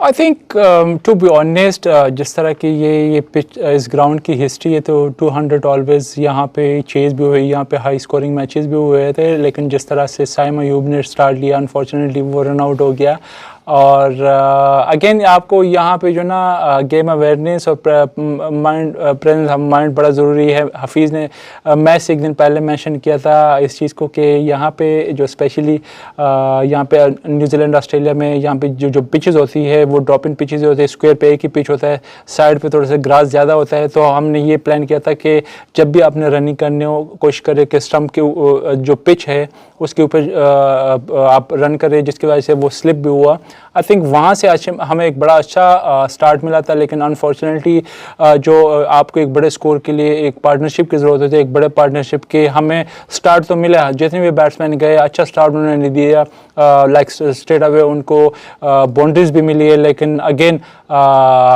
I think to be honest जिस तरह की ये पिच इस ग्राउंड की हिस्ट्री है तो 200 ऑलवेज यहाँ पे चेज़ भी हुई, यहाँ पे हाई स्कोरिंग मैचेस भी हुए थे, लेकिन जिस तरह से साइम अयूब ने स्टार्ट लिया अनफॉर्चुनेटली वो रन आउट हो गया। और अगेन आपको यहाँ पे जो ना गेम अवेयरनेस और माइंड प्रेजेंस माइंड बड़ा ज़रूरी है। हफीज़ ने मैच से एक दिन पहले मेंशन किया था इस चीज़ को कि यहाँ पे जो स्पेशली यहाँ पे न्यूजीलैंड ऑस्ट्रेलिया में यहाँ पे जो पिचेस होती है वो ड्रॉप इन पिचेस होते हैं, स्क्वायर पे एक ही पिच होता है, साइड पे थोड़ा सा ग्रास ज़्यादा होता है। तो हमने ये प्लान किया था कि जब भी आपने रनिंग करने हो कोशिश करें कि स्टम्प के जो पिच है उसके ऊपर आप रन करें, जिसकी वजह से वो स्लिप भी हुआ। आई थिंक वहाँ से आज हमें एक बड़ा अच्छा स्टार्ट मिला था, लेकिन अनफॉर्चुनेटली जो आपको एक बड़े स्कोर के लिए एक पार्टनरशिप की ज़रूरत होती है, एक बड़े पार्टनरशिप के हमें स्टार्ट तो मिला, जितने भी बैट्समैन गए अच्छा स्टार्ट उन्होंने दिया, लाइक स्ट्रेट अवे उनको बाउंड्रीज भी मिली है। लेकिन अगेन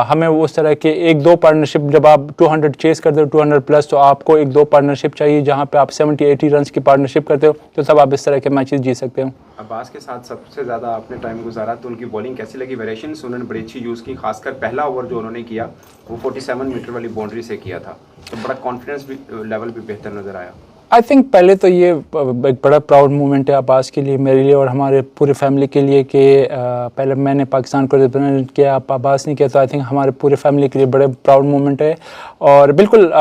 हमें उस तरह के एक दो पार्टनरशिप, जब आप 200 चेस करते हो 200 प्लस, तो आपको एक दो पार्टनरशिप चाहिए जहाँ पे आप 70-80 रन की पार्टनरशिप करते हो, तो तब आप इस तरह के मैचेस जीत सकते हो। अब्बास के साथ सबसे ज़्यादा आपने टाइम गुजारा, तो उनकी बॉलिंग कैसी लगी? वेरिएशंस उन्होंने बड़ी अच्छी यूज़ की, खासकर पहला ओवर जो उन्होंने किया वो 47 मीटर वाली बाउंड्री से किया था, तो बड़ा कॉन्फिडेंस भी लेवल भी बेहतर नज़र आया। आई थिंक पहले तो ये एक बड़ा प्राउड मोमेंट है अब्बास के लिए, मेरे लिए और हमारे पूरे फैमिली के लिए कि पहले मैंने पाकिस्तान को रिप्रेजेंट किया, अब्बास ने किया, तो आई थिंक हमारे पूरे फैमिली के लिए बड़े प्राउड मोमेंट है। और बिल्कुल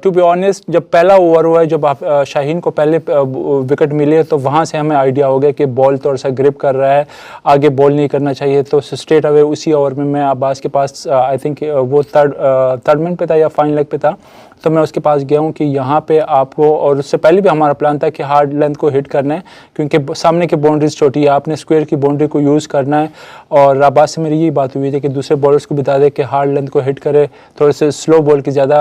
टू बी ऑनेस्ट जब पहला ओवर हुआ है, जब आप शाहीन को पहले विकेट मिले तो वहाँ से हमें आइडिया हो गया कि बॉल थोड़ा सा ग्रिप कर रहा है, आगे बॉल नहीं करना चाहिए। तो स्ट्रेट अवे उसी ओवर में मैं अब्बास के पास, आई थिंक वो थर्ड मैन पे था या फाइन लेग पे था, तो मैं उसके पास गया हूँ कि यहाँ पे आपको, और उससे पहले भी हमारा प्लान था कि हार्ड लेंथ को हिट करना है, क्योंकि सामने की बाउंड्रीज छोटी है, आपने स्क्वायर की बाउंड्री को यूज़ करना है। और अब्बास से मेरी यही बात हुई थी कि दूसरे बॉलर्स को बता दे कि हार्ड लेंथ को हिट करे, थोड़े से स्लो बॉल की ज़्यादा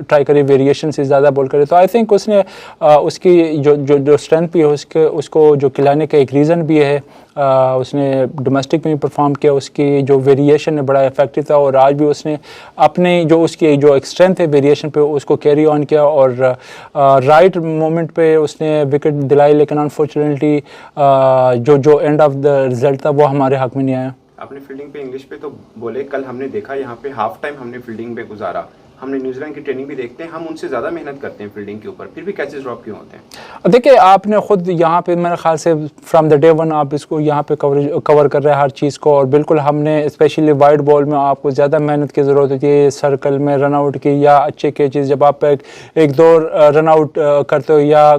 ट्राई करे, वेरिएशन से ज़्यादा बॉल करे। तो आई थिंक उसने उसकी जो स्ट्रेंथ भी है उसको जो खिलाने का एक रीज़न भी है, उसने डोमेस्टिक में भी परफॉर्म किया, उसकी जो वेरिएशन है बड़ा इफेक्टिव था, और आज भी उसने अपने जो उसकी जो एक स्ट्रेंथ है वेरिएशन पे उसको कैरी ऑन किया, और राइट मोमेंट पे उसने विकेट दिलाई। लेकिन अनफॉर्चुनेटली जो एंड ऑफ द रिजल्ट था वो हमारे हक में नहीं आया। आपने फील्डिंग पे इंग्लिश पे तो बोले, कल हमने देखा यहाँ पे हाफ टाइम हमने फील्डिंग पे गुजारा, हमने न्यूजीलैंड की ट्रेनिंग भी देखते हैं, हम उनसे ज़्यादा मेहनत करते हैं फील्डिंग के ऊपर, फिर भी कैचेस ड्रॉप क्यों होते हैं? देखिए आपने खुद यहाँ पे मेरे ख्याल से फ्रॉम द डे वन आप इसको यहाँ पे कवर कर रहे हैं हर चीज़ को, और बिल्कुल हमने स्पेशली वाइड बॉल में आपको ज़्यादा मेहनत की ज़रूरत होती है, सर्कल में रन आउट की या अच्छे कैचेस, जब आप एक दो रन आउट करते हो या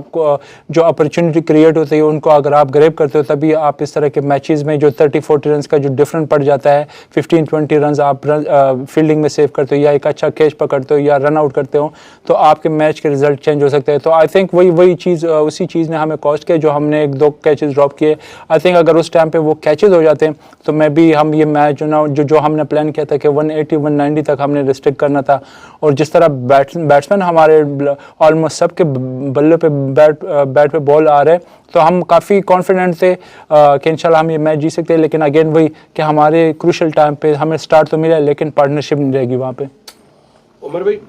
जो अपॉर्चुनिटी क्रिएट होती है उनको अगर आप ग्रैब करते हो, तभी आप इस तरह के मैचेस में जो 30-40 रन का जो डिफरेंस पड़ जाता है, 15-20 रन आप फील्डिंग में सेव करते हो या एक अच्छा कैच पकड़ते हो या रन आउट करते हो, तो आपके मैच के रिजल्ट चेंज हो सकते हैं। तो आई थिंक वही चीज़ उसी चीज़ ने हमें कॉस्ट किया, जो हमने एक दो कैचेस ड्रॉप किए। आई थिंक अगर उस टाइम पे वो कैचेस हो जाते हैं तो मैं भी हम ये मैच जो हमने प्लान किया था कि 180-190 तक हमने रिस्ट्रिक्ट करना था, और जिस तरह बैट्समैन हमारे ऑलमोस्ट सबके बल्ले पे बैट पे बॉल आ रहे, तो हम काफ़ी कॉन्फिडेंट थे कि इंशाल्लाह हम ये मैच जीत सकते हैं। लेकिन अगेन वही कि हमारे क्रूशल टाइम पे हमें स्टार्ट तो मिला, लेकिन पार्टनरशिप नहीं रहेगी वहाँ पे। उमर भाई,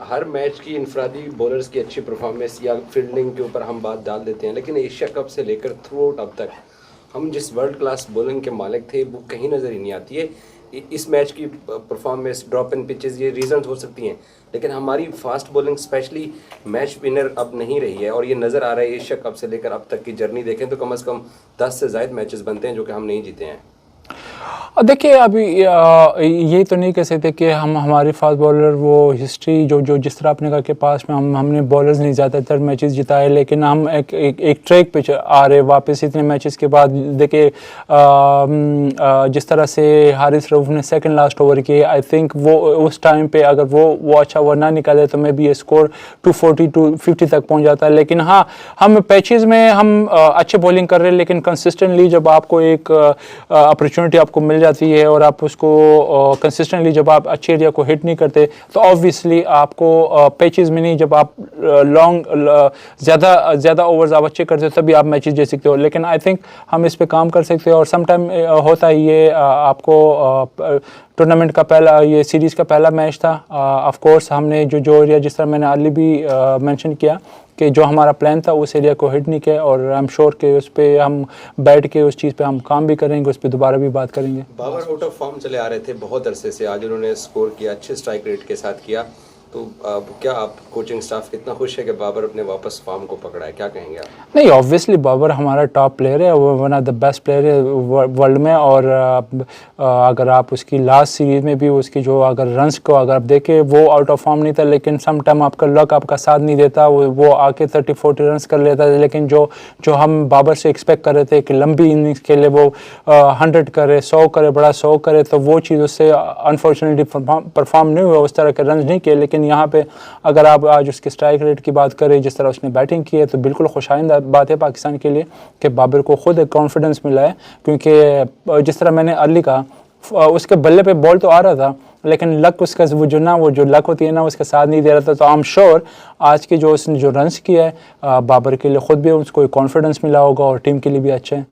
हर मैच की इनफरादी बॉलर्स की अच्छी परफॉर्मेंस या फील्डिंग के ऊपर हम बात डाल देते हैं, लेकिन एशिया कप से लेकर थ्रू आउट अब तक हम जिस वर्ल्ड क्लास बॉलिंग के मालिक थे वो कहीं नज़र ही नहीं आती है। इस मैच की परफॉर्मेंस, ड्रॉप इन पिचेस, ये रीजन हो सकती हैं, लेकिन हमारी fast bowling specially match winner अब नहीं रही है, और ये नज़र आ रहा है। एशिया कप से लेकर अब तक की जर्नी देखें तो कम से कम 10 से ज़ायद मैचेस बनते हैं जो कि हम नहीं जीते हैं। देखिए अभी ये तो नहीं कह सकते कि हम हमारे फास्ट बॉलर वो हिस्ट्री जो जिस तरह आपने कहा कि पास में हमने बॉलर्स नहीं ज़्यादातर मैचेस जिताए, लेकिन हम एक ट्रैक पे आ रहे वापस इतने मैचेस के बाद। देखिए जिस तरह से हारिस रऊफ ने सेकंड लास्ट ओवर किए, आई थिंक वो उस टाइम पे अगर वो अच्छा ओवर ना निकाले तो मे बी ये स्कोर 240-250 तक पहुँच जाता है। लेकिन हाँ, हम पैचेस में हम अच्छे बॉलिंग कर रहे हैं, लेकिन कंसिस्टेंटली जब आपको एक अपॉर्चुनिटी आपको मिल जाती है और आप उसको कंसिस्टेंटली जब आप अच्छे एरिया को हिट नहीं करते, तो ऑब्वियसली आपको पैचेस में नहीं, जब आप लॉन्ग ज़्यादा ओवर्स आप अच्छे करते हो तभी आप मैचेस जीत सकते हो। लेकिन आई थिंक हम इस पे काम कर सकते हैं, और समटाइम होता है ये आपको टूर्नामेंट का पहला, ये सीरीज़ का पहला मैच था। ऑफ कोर्स हमने जो एरिया, जिस तरह मैंने अर्ली भी मेंशन किया कि जो हमारा प्लान था उस एरिया को हिट नहीं किया, और आई एम श्योर कि उस पर हम बैठ के उस चीज़ पे हम काम भी करेंगे, उस पर दोबारा भी बात करेंगे। बाबर आउट ऑफ फॉर्म चले आ रहे थे बहुत अरसे से, आज उन्होंने स्कोर किया, अच्छे स्ट्राइक रेट के साथ किया, तो क्या आप कोचिंग स्टाफ कितना खुश है कि बाबर अपने वापस फॉर्म को पकड़ा है, क्या कहेंगे आप? नहीं, ऑब्वियसली बाबर हमारा टॉप प्लेयर है, वो one of the best player है वर्ल्ड में, और अगर आप उसकी लास्ट सीरीज़ में भी उसकी जो अगर रन्स को अगर आप देखें, वो आउट ऑफ फॉर्म नहीं था, लेकिन सम टाइम आपका लक आपका साथ नहीं देता, वो आके 30-40 रन्स कर लेता है, लेकिन जो हम बाबर से एक्सपेक्ट कर रहे थे कि लंबी इनिंग्स के लिए वो 100 करे, 100 करे, बड़ा 100 करे, तो वो चीज़ उससे अनफॉर्चुनेटली परफॉर्म नहीं हुआ, उस तरह के रन नहीं किए। लेकिन यहाँ पे अगर आप आज उसके स्ट्राइक रेट की बात करें, जिस तरह उसने बैटिंग की है, तो बिल्कुल खुशाइंदा बात है पाकिस्तान के लिए कि बाबर को खुद एक कॉन्फिडेंस मिला है, क्योंकि जिस तरह मैंने अर्ली कहा, उसके बल्ले पे बॉल तो आ रहा था, लेकिन लक उसका वो जो लक होती है ना, उसके साथ नहीं दे रहा था। तो आई एम श्योर आज के जो उसने जो रन्स किया है बाबर के लिए खुद भी उसको कॉन्फिडेंस मिला होगा और टीम के लिए भी अच्छा है।